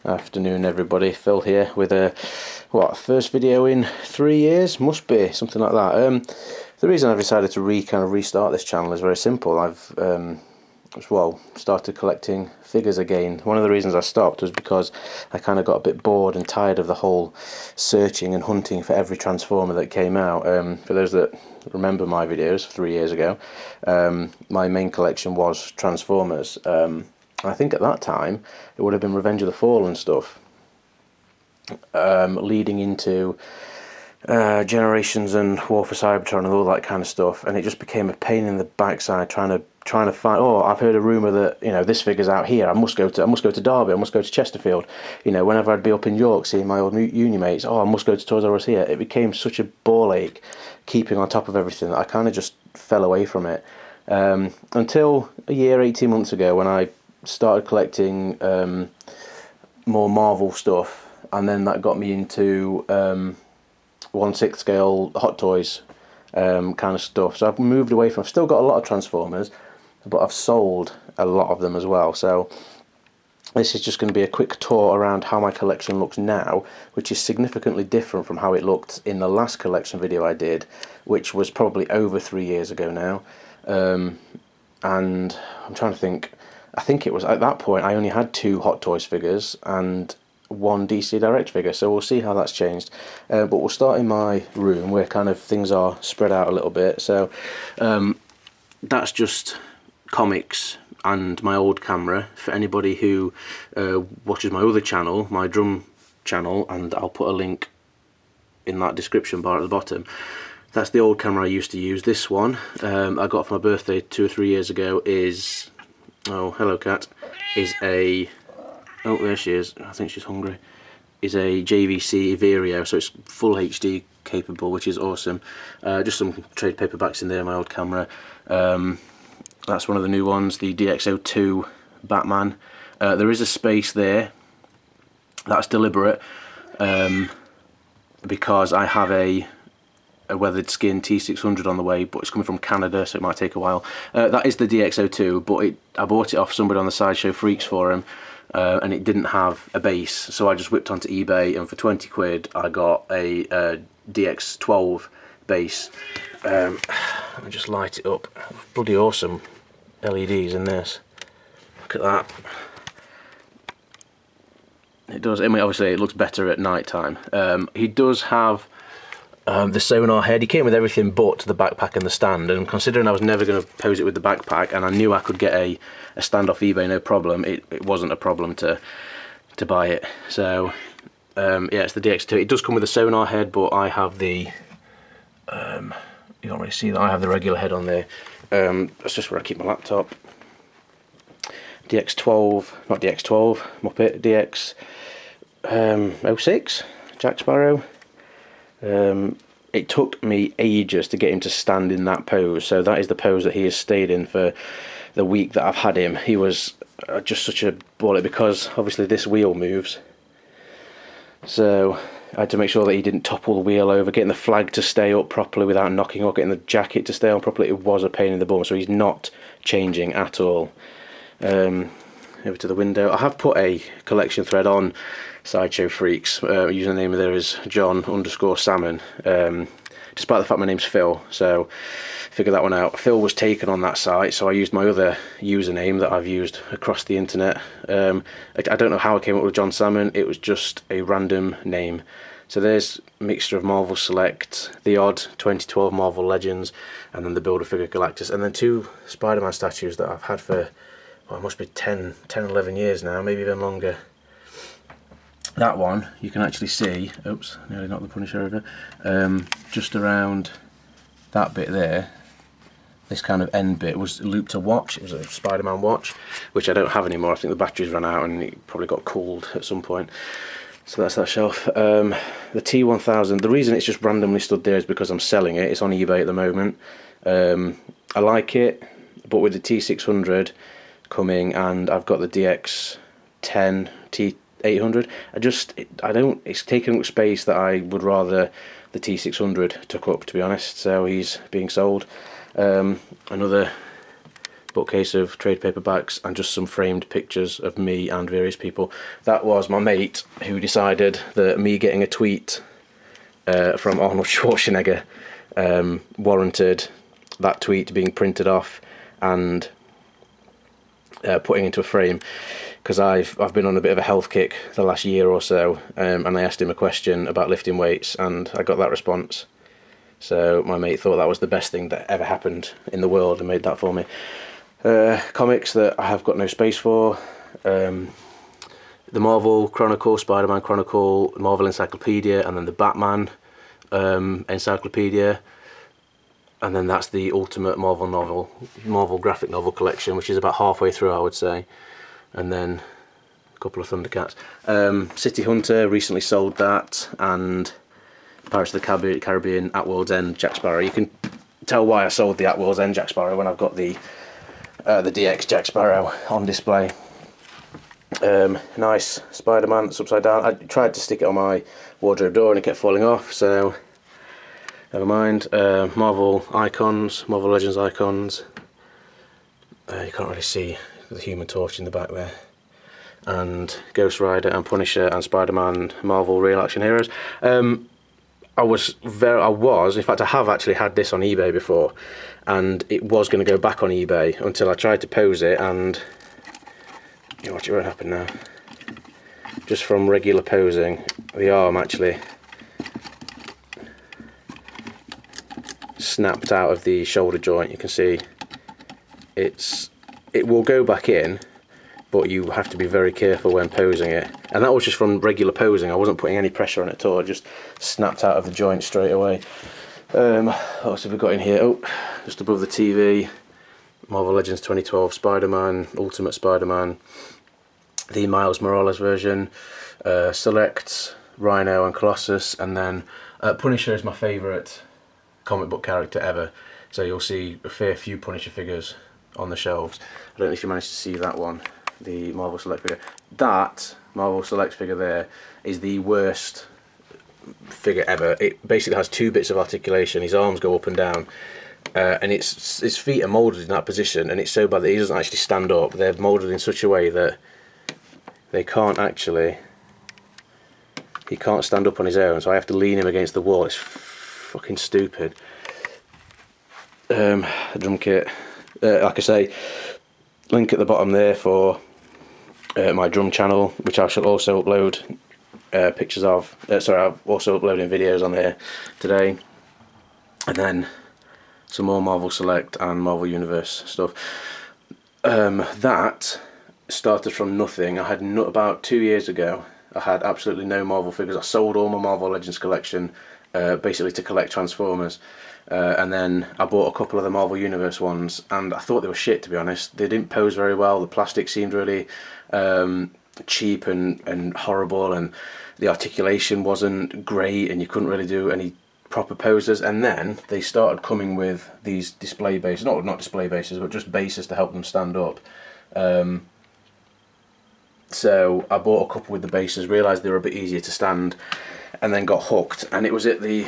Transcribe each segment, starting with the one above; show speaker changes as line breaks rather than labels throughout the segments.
Afternoon everybody, Phil here with a first video in 3 years, must be something like that. The reason I've decided to restart this channel is very simple. I've started collecting figures again. One of the reasons I stopped was because I kind of got a bit bored and tired of the whole searching and hunting for every Transformer that came out. For those that remember my videos 3 years ago, my main collection was Transformers. I think at that time it would have been Revenge of the Fallen stuff, leading into Generations and War for Cybertron and all that kind of stuff, and it just became a pain in the backside trying to find. Oh, I've heard a rumor that this figure's out here. I must go to Derby. I must go to Chesterfield. Whenever I'd be up in York seeing my old uni mates, oh, I must go to Toys R Us here. It became such a ball ache keeping on top of everything that I kind of just fell away from it until a year, 18 months ago, when I started collecting more Marvel stuff, and then that got me into 1/6 scale Hot Toys kind of stuff. So I've moved away from. I've still got a lot of Transformers, but I've sold a lot of them as well. So this is just going to be a quick tour around how my collection looks now, which is significantly different from how it looked in the last collection video I did, which was probably over 3 years ago now. And I'm trying to think. I think it was at that point I only had 2 Hot Toys figures and 1 DC Direct figure, so we'll see how that's changed. But we'll start in my room where kind of things are spread out a little bit. So that's just comics and my old camera. For anybody who watches my other channel, my drum channel, and I'll put a link in that description bar at the bottom. That's the old camera I used to use. This one I got for my birthday 2 or 3 years ago is, oh hello cat, is a, oh there she is, I think she's hungry, is a JVC Everio, so it's full HD capable, which is awesome. Just some trade paperbacks in there, my old camera. That's one of the new ones, the DX02 Batman. There is a space there, that's deliberate, because I have a weathered skin T600 on the way, but it's coming from Canada, so it might take a while. That is the DX02, but I bought it off somebody on the Sideshow Freaks forum, and it didn't have a base, so I just whipped onto eBay, and for 20 quid I got a DX12 base. Let me just light it up. Bloody awesome LEDs in this. Look at that. It does. I mean, obviously it looks better at night time. He does have the sonar head. He came with everything but the backpack and the stand, and considering I was never going to pose it with the backpack and I knew I could get a stand off eBay no problem, it wasn't a problem to buy it. So yeah, it's the DX2. It does come with a sonar head, but I have the you can't really see that, I have the regular head on there. That's just where I keep my laptop. DX12, not DX12, Muppet, DX06, Jack Sparrow. It took me ages to get him to stand in that pose, so that is the pose that he has stayed in for the week that I've had him. He was just such a baller, because obviously this wheel moves, so I had to make sure that he didn't topple the wheel over, getting the flag to stay up properly without knocking off, getting the jacket to stay on properly. It was a pain in the bum, so he's not changing at all. Over to the window. I have put a collection thread on Sideshow Freaks. Username there is John_Salmon. Despite the fact my name's Phil, so figure that one out. Phil was taken on that site, so I used my other username that I've used across the internet. I don't know how I came up with John Salmon. It was just a random name. So there's a mixture of Marvel Select, the odd 2012 Marvel Legends, and then the Build-A-Figure Galactus, and then 2 Spider-Man statues that I've had for, well, it must be 10, 11 years now, maybe even longer. That one, you can actually see, oops, nearly knocked the Punisher over, just around that bit there, this kind of end bit was looped a watch. It was a Spider-Man watch, which I don't have anymore. I think the batteries ran out and it probably got cooled at some point. So that's that shelf. The T1000, the reason it's just randomly stood there is because I'm selling it. It's on eBay at the moment. I like it, but with the T600 coming, and I've got the DX10 T800, it's taking up space that I would rather the T600 took up, to be honest. So he's being sold. Another bookcase of trade paperbacks and just some framed pictures of me and various people. That was my mate who decided that me getting a tweet from Arnold Schwarzenegger warranted that tweet being printed off and putting into a frame, because I've been on a bit of a health kick the last year or so, and I asked him a question about lifting weights and I got that response. So my mate thought that was the best thing that ever happened in the world and made that for me. Comics that I have got no space for: the Marvel Chronicle, Spider-Man Chronicle, Marvel Encyclopedia, and then the Batman Encyclopedia. And then that's the Ultimate Marvel graphic novel collection, which is about halfway through, I would say. And then a couple of Thundercats. City Hunter, recently sold that, and Pirates of the Caribbean At World's End Jack Sparrow. You can tell why I sold the At World's End Jack Sparrow when I've got the DX Jack Sparrow on display. Nice Spider-Man that's upside down. I tried to stick it on my wardrobe door and it kept falling off, so never mind. Marvel icons, Marvel Legends icons. You can't really see the Human Torch in the back there. And Ghost Rider and Punisher and Spider-Man Marvel Real Action Heroes. In fact, I have actually had this on eBay before, and it was going to go back on eBay until I tried to pose it, and you watch it won't happen now. Just from regular posing, the arm actually snapped out of the shoulder joint. You can see it will go back in, but you have to be very careful when posing it. And that was just from regular posing. I wasn't putting any pressure on it at all. It just snapped out of the joint straight away. What else have we got in here? Oh, just above the TV, Marvel Legends 2012 Spider-Man, Ultimate Spider-Man, the Miles Morales version, Select, Rhino and Colossus, and then Punisher is my favourite comic book character ever. So you'll see a fair few Punisher figures on the shelves. I don't know if you managed to see that one, the Marvel Select figure. That Marvel Select figure there is the worst figure ever. It basically has two bits of articulation. His arms go up and down, and his feet are moulded in that position, and it's so bad that he doesn't actually stand up. They're moulded in such a way that he can't stand up on his own, so I have to lean him against the wall. It's fucking stupid. Drum kit, like I say, link at the bottom there for my drum channel, which I shall also upload pictures of. I'm also uploading videos on there today. And then some more Marvel Select and Marvel Universe stuff. That started from nothing. I had about 2 years ago, I had absolutely no Marvel figures. I sold all my Marvel Legends collection basically to collect Transformers. And then I bought a couple of the Marvel Universe ones, and I thought they were shit, to be honest. They didn't pose very well. The plastic seemed really cheap and horrible, and the articulation wasn't great, and you couldn't really do any proper poses. And then they started coming with these display bases, not display bases, but just bases to help them stand up. So I bought a couple with the bases, realised they were a bit easier to stand, and then got hooked. And it was at the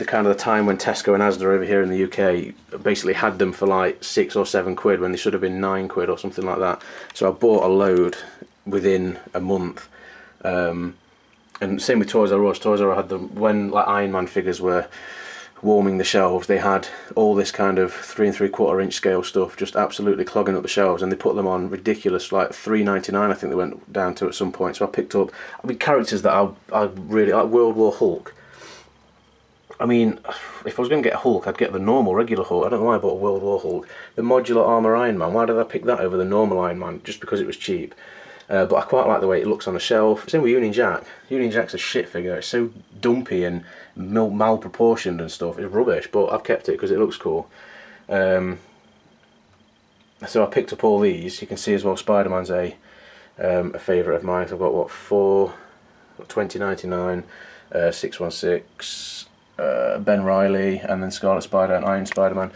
kind of the time when Tesco and Asda over here in the UK basically had them for like 6 or 7 quid when they should have been 9 quid or something like that. So I bought a load within a month. And same with Toys R Us. Toys R Us had them when like Iron Man figures were warming the shelves. They had all this kind of 3 3/4 inch scale stuff just absolutely clogging up the shelves, and they put them on ridiculous, like $3.99 I think they went down to at some point. So I picked up, characters that I really like. World War Hulk. I mean, if I was going to get a Hulk, I'd get the normal, regular Hulk. I don't know why I bought a World War Hulk. The modular armour Iron Man, why did I pick that over the normal Iron Man? Just because it was cheap. But I quite like the way it looks on the shelf. Same with Union Jack. Union Jack's a shit figure. It's so dumpy and malproportioned and stuff. It's rubbish, but I've kept it because it looks cool. So I picked up all these. You can see as well Spider-Man's a favourite of mine. So I've got, what, 4, 2099, 616, Ben Reilly, and then Scarlet Spider and Iron Spider-Man.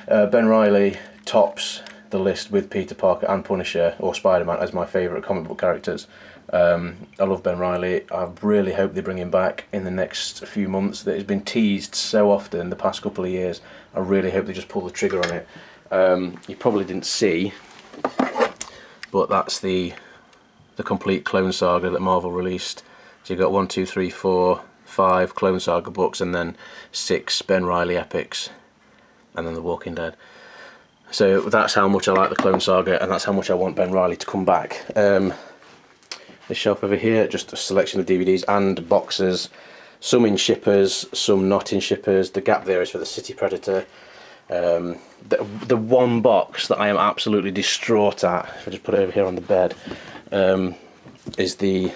Ben Reilly tops the list with Peter Parker and Punisher or Spider-Man as my favourite comic book characters. I love Ben Reilly. I really hope they bring him back in the next few months. That has been teased so often the past couple of years. I really hope they just pull the trigger on it. You probably didn't see, but that's the complete Clone Saga that Marvel released. So you've got 1, 2, 3, 4, 5 Clone Saga books, and then 6 Ben Reilly epics, and then The Walking Dead. So that's how much I like the Clone Saga, and that's how much I want Ben Reilly to come back. This shelf over here, just a selection of DVDs and boxes, some in shippers, some not in shippers. The gap there is for the City Predator. The one box that I am absolutely distraught at, if I just put it over here on the bed, is the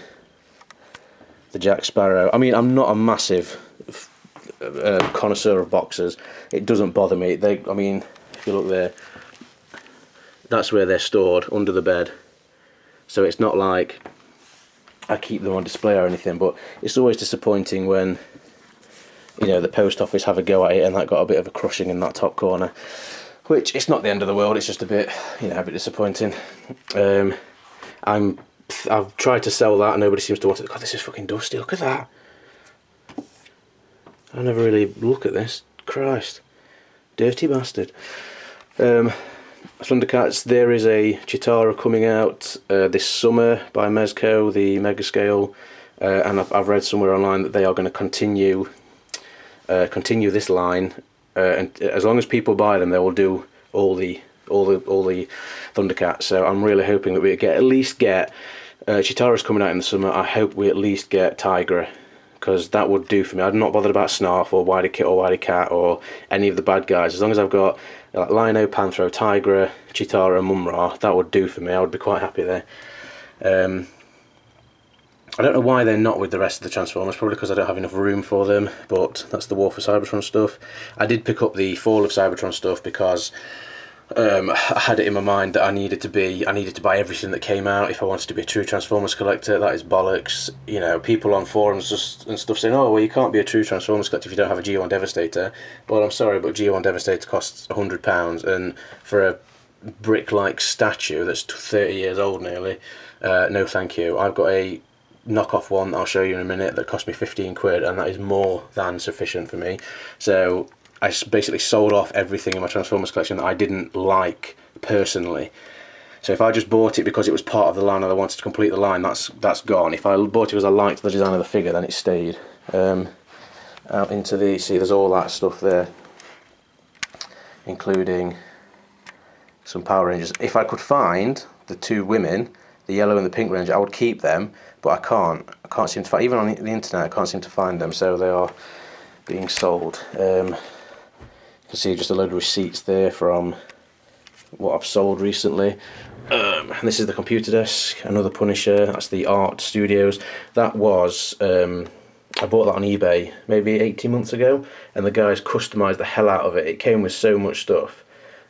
Jack Sparrow. I mean, I'm not a massive connoisseur of boxes. It doesn't bother me. I mean, if you look there, that's where they're stored, under the bed. So it's not like I keep them on display or anything, but it's always disappointing when, you know, the post office have a go at it and that got a bit of a crushing in that top corner, which it's not the end of the world. It's just a bit, you know, a bit disappointing. I've tried to sell that and nobody seems to want it. God, this is fucking dusty. Look at that. I never really look at this. Christ, dirty bastard. Thundercats, there is a Chitara coming out this summer by Mezco, the Mega Scale, and I've read somewhere online that they are going to continue this line, and as long as people buy them, they will do all the Thundercats. So I'm really hoping that we at least get Chitara's coming out in the summer. I hope we at least get Tigra, because that would do for me. I'm not bothered about Snarf or Whitey Kit or Whitey Cat or any of the bad guys. As long as I've got like Lino, Panthro, Tigra, Chitara, and Mumra, that would do for me. I would be quite happy there. I don't know why they're not with the rest of the Transformers, probably because I don't have enough room for them, but that's the War for Cybertron stuff. I did pick up the Fall of Cybertron stuff because I had it in my mind that I needed to buy everything that came out if I wanted to be a true Transformers collector. That is bollocks. You know, people on forums and stuff saying, oh, well, you can't be a true Transformers collector if you don't have a G1 Devastator. Well, I'm sorry, but G1 Devastator costs £100, and for a brick-like statue that's 30 years old nearly, no thank you. I've got a knockoff one I'll show you in a minute that cost me 15 quid, and that is more than sufficient for me. So I basically sold off everything in my Transformers collection that I didn't like personally. So if I just bought it because it was part of the line and I wanted to complete the line, that's gone. If I bought it because I liked the design of the figure, then it stayed. Out into the, see, there's all that stuff there, including some Power Rangers. If I could find the 2 women, the yellow and the pink Ranger, I would keep them, but I can't seem to find, even on the internet, I can't seem to find them, so they are being sold. You can see just a load of receipts there from what I've sold recently. And this is the computer desk, another Punisher. That's the Art Studios. That was I bought that on eBay maybe 18 months ago, and the guys customised the hell out of it. It came with so much stuff,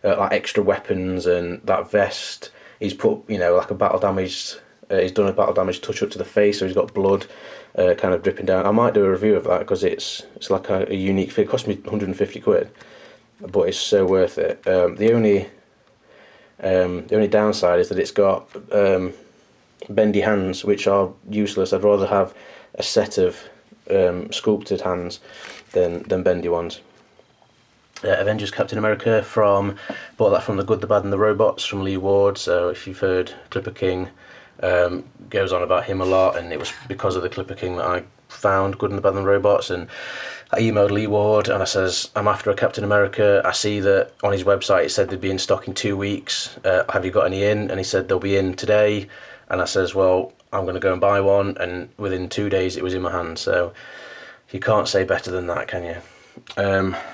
like extra weapons and that vest. He's put, you know, like a battle damaged. He's done a battle damage touch up to the face, so he's got blood kind of dripping down. I might do a review of that because it's like a unique figure. It cost me 150 quid, but it's so worth it. The only downside is that it's got bendy hands, which are useless. I'd rather have a set of sculpted hands than bendy ones. Avengers Captain America, bought that from The Good, the Bad and the Robots from Lee Ward. So if you've heard Clipper King, goes on about him a lot, and it was because of the Clipper King that I found Good and the Bad and the Robots. And I emailed Lee Ward and I says, I'm after a Captain America. I see that on his website it said they'd be in stock in 2 weeks. Have you got any in? And he said they'll be in today. And I says, well, I'm going to go and buy one, and within 2 days it was in my hand. So you can't say better than that, can you?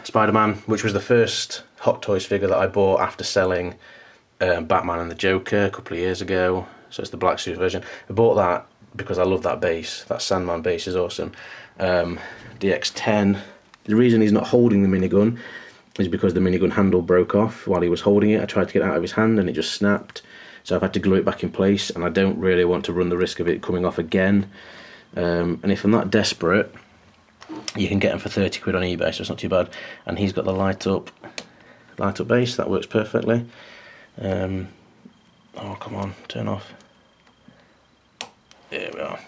Spider-Man, which was the first Hot Toys figure that I bought after selling Batman and the Joker a couple of years ago. So it's the black suit version. I bought that because I love that base. That Sandman base is awesome. DX10. The reason he's not holding the minigun is because the minigun handle broke off while he was holding it. I tried to get it out of his hand and it just snapped. So I've had to glue it back in place, and I don't really want to run the risk of it coming off again. And if I'm that desperate, you can get them for 30 quid on eBay, so it's not too bad. And he's got the light up base, that works perfectly. Oh, come on, turn off. There we are.